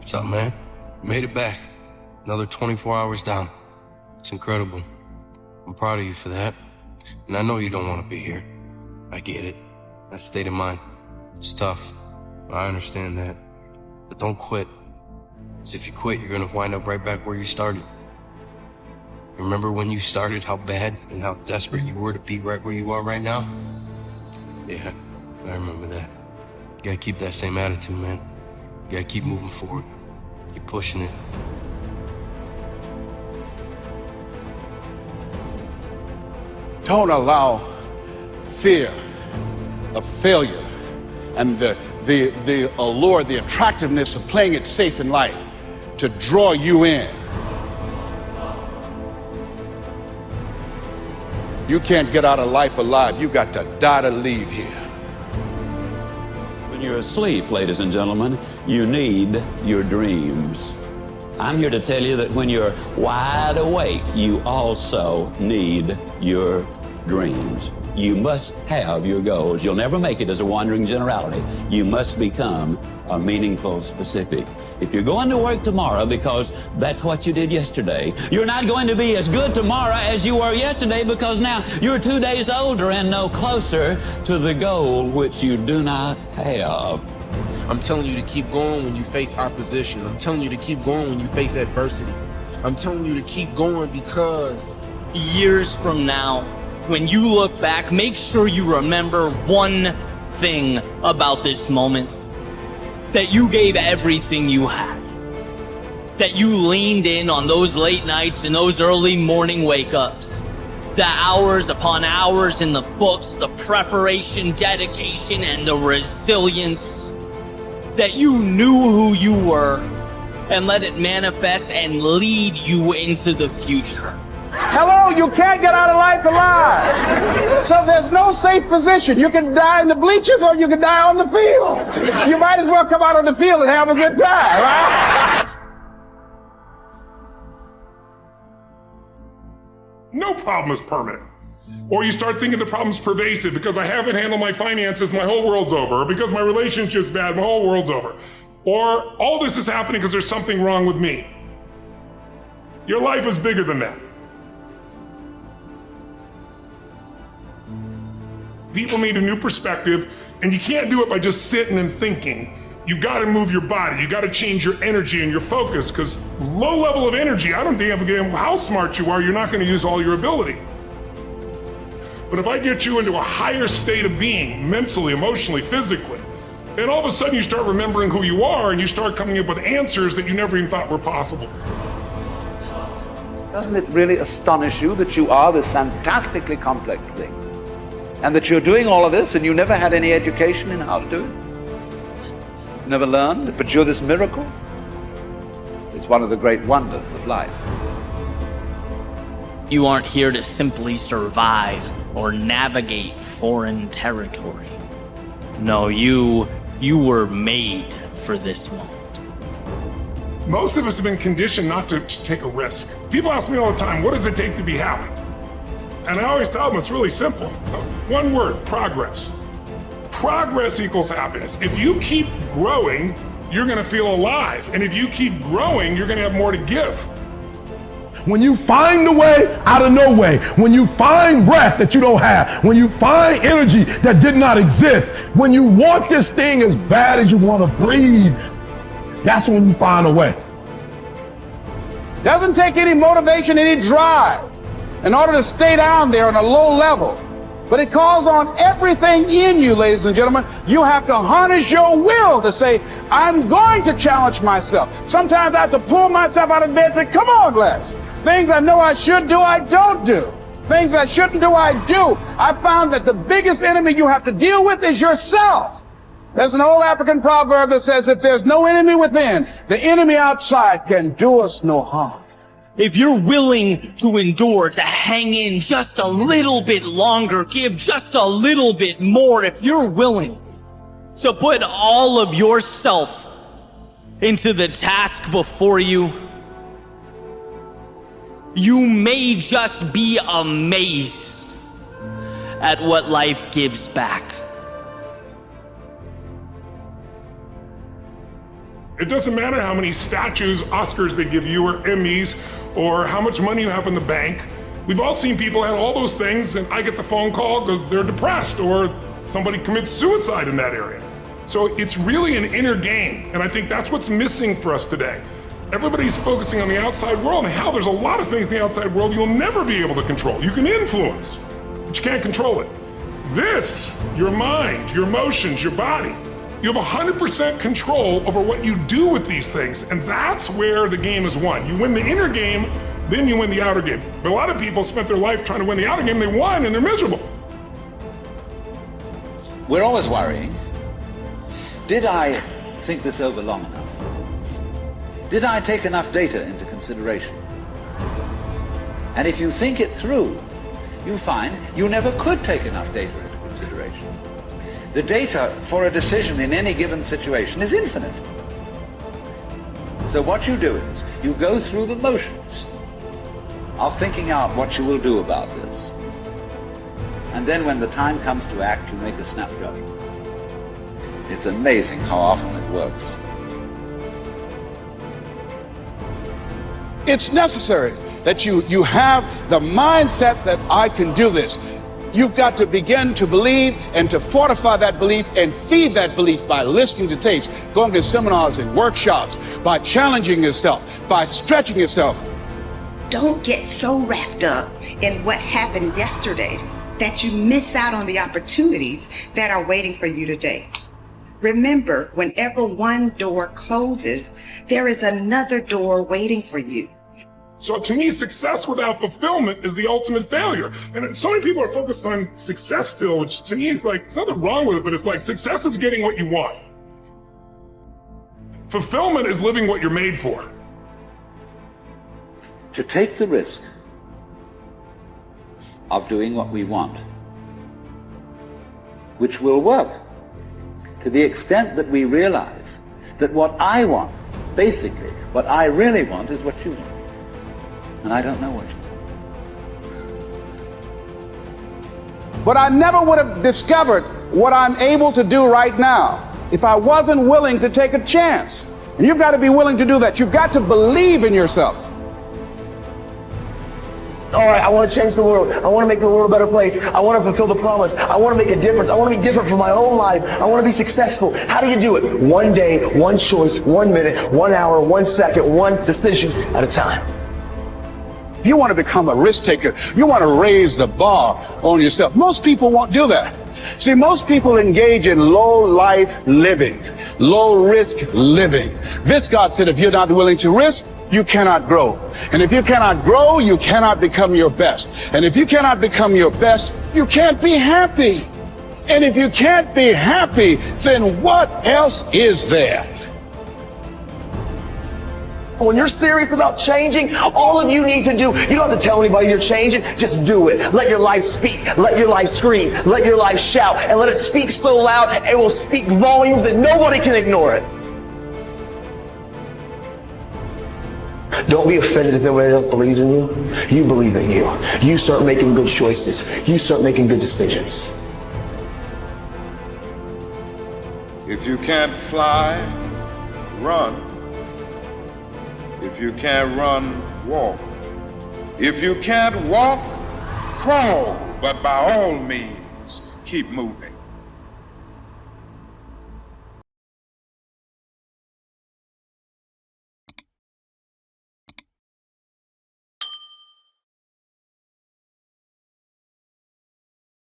What's up, man? Made it back. Another 24 hours down. It's incredible. I'm proud of you for that. And I know you don't want to be here. I get it. That state of mind. It's tough. I understand that. But don't quit. Because if you quit, you're going to wind up right back where you started. Remember when you started, how bad and how desperate you were to be right where you are right now? Yeah, I remember that. You gotta keep that same attitude, man. You gotta keep moving forward. Keep pushing it. Don't allow fear of failure and the allure, the attractiveness of playing it safe in life to draw you in. You can't get out of life alive. You got to die to leave here. When you're asleep, ladies and gentlemen, you need your dreams. I'm here to tell you that when you're wide awake, you also need your dreams. You must have your goals. You'll never make it as a wandering generality. You must become a meaningful specific. If you're going to work tomorrow because that's what you did yesterday, you're not going to be as good tomorrow as you were yesterday because now you're 2 days older and no closer to the goal which you do not have. I'm telling you to keep going when you face opposition. I'm telling you to keep going when you face adversity. I'm telling you to keep going because years from now, when you look back, make sure you remember one thing about this moment. That you gave everything you had. That you leaned in on those late nights and those early morning wake-ups. The hours upon hours in the books, the preparation, dedication, and the resilience. That you knew who you were and let it manifest and lead you into the future. Hello, you can't get out of life alive. So there's no safe position. You can die in the bleachers or you can die on the field. You might as well come out on the field and have a good time, right? No problem is permanent. Or you start thinking the problem's pervasive because I haven't handled my finances, my whole world's over. Or because my relationship's bad, my whole world's over. Or all this is happening because there's something wrong with me. Your life is bigger than that. People need a new perspective, and you can't do it by just sitting and thinking. You gotta move your body, you gotta change your energy and your focus, because low level of energy, I don't give a damn how smart you are, you're not gonna use all your ability. But if I get you into a higher state of being, mentally, emotionally, physically, then all of a sudden you start remembering who you are and you start coming up with answers that you never even thought were possible. Doesn't it really astonish you that you are this fantastically complex thing? And that you're doing all of this and you never had any education in how to do it? Never learned, but you're this miracle? It's one of the great wonders of life. You aren't here to simply survive or navigate foreign territory. No, you were made for this moment. Most of us have been conditioned not to take a risk. People ask me all the time, what does it take to be happy? And I always tell them it's really simple. One word, progress. Progress equals happiness. If you keep growing, you're gonna feel alive. And if you keep growing, you're gonna have more to give. When you find a way out of no way, when you find breath that you don't have, when you find energy that did not exist, when you want this thing as bad as you want to breathe, that's when you find a way. Doesn't take any motivation, any drive in order to stay down there on a low level. But it calls on everything in you, ladies and gentlemen. You have to harness your will to say, I'm going to challenge myself. Sometimes I have to pull myself out of bed and say, come on, Les. Things I know I should do, I don't do. Things I shouldn't do, I do. I found that the biggest enemy you have to deal with is yourself. There's an old African proverb that says, if there's no enemy within, the enemy outside can do us no harm. If you're willing to endure, to hang in just a little bit longer, give just a little bit more, if you're willing to put all of yourself into the task before you, you may just be amazed at what life gives back. It doesn't matter how many statues, Oscars they give you, or Emmys, or how much money you have in the bank. We've all seen people have all those things, and I get the phone call because they're depressed, or somebody commits suicide in that area. So it's really an inner game, and I think that's what's missing for us today. Everybody's focusing on the outside world, and how there's a lot of things in the outside world you'll never be able to control. You can influence, but you can't control it. This, your mind, your emotions, your body, you have 100% control over what you do with these things, and that's where the game is won. You win the inner game, then you win the outer game. But a lot of people spent their life trying to win the outer game, they won, and they're miserable. We're always worrying. Did I think this over long enough? Did I take enough data into consideration? And if you think it through, you find you never could take enough data into consideration. The data for a decision in any given situation is infinite. So what you do is, you go through the motions of thinking out what you will do about this. And then when the time comes to act, you make a snap judgment. It's amazing how often it works. It's necessary that you have the mindset that I can do this. You've got to begin to believe and to fortify that belief and feed that belief by listening to tapes, going to seminars and workshops, by challenging yourself, by stretching yourself. Don't get so wrapped up in what happened yesterday that you miss out on the opportunities that are waiting for you today. Remember, whenever one door closes, there is another door waiting for you. So to me, success without fulfillment is the ultimate failure. And so many people are focused on success still, which to me is like, there's nothing wrong with it, but it's like success is getting what you want. Fulfillment is living what you're made for. To take the risk of doing what we want, which will work to the extent that we realize that what I want, basically, what I really want is what you want. And I don't know what you want. But I never would have discovered what I'm able to do right now if I wasn't willing to take a chance. And you've got to be willing to do that. You've got to believe in yourself. All right, I want to change the world. I want to make the world a better place. I want to fulfill the promise. I want to make a difference. I want to be different from my own life. I want to be successful. How do you do it? One day, one choice, 1 minute, 1 hour, 1 second, one decision at a time. If you want to become a risk taker, you want to raise the bar on yourself. Most people won't do that. See, most people engage in low life living, low risk living. Viscott said, if you're not willing to risk, you cannot grow. And if you cannot grow, you cannot become your best. And if you cannot become your best, you can't be happy. And if you can't be happy, then what else is there? When you're serious about changing, all of you need to do, you don't have to tell anybody you're changing, just do it. Let your life speak, let your life scream, let your life shout, and let it speak so loud it will speak volumes that nobody can ignore it. Don't be offended if nobody else believes in you. You believe in you. You start making good choices. You start making good decisions. If you can't fly, run. If you can't run, walk. If you can't walk, crawl. But by all means, keep moving.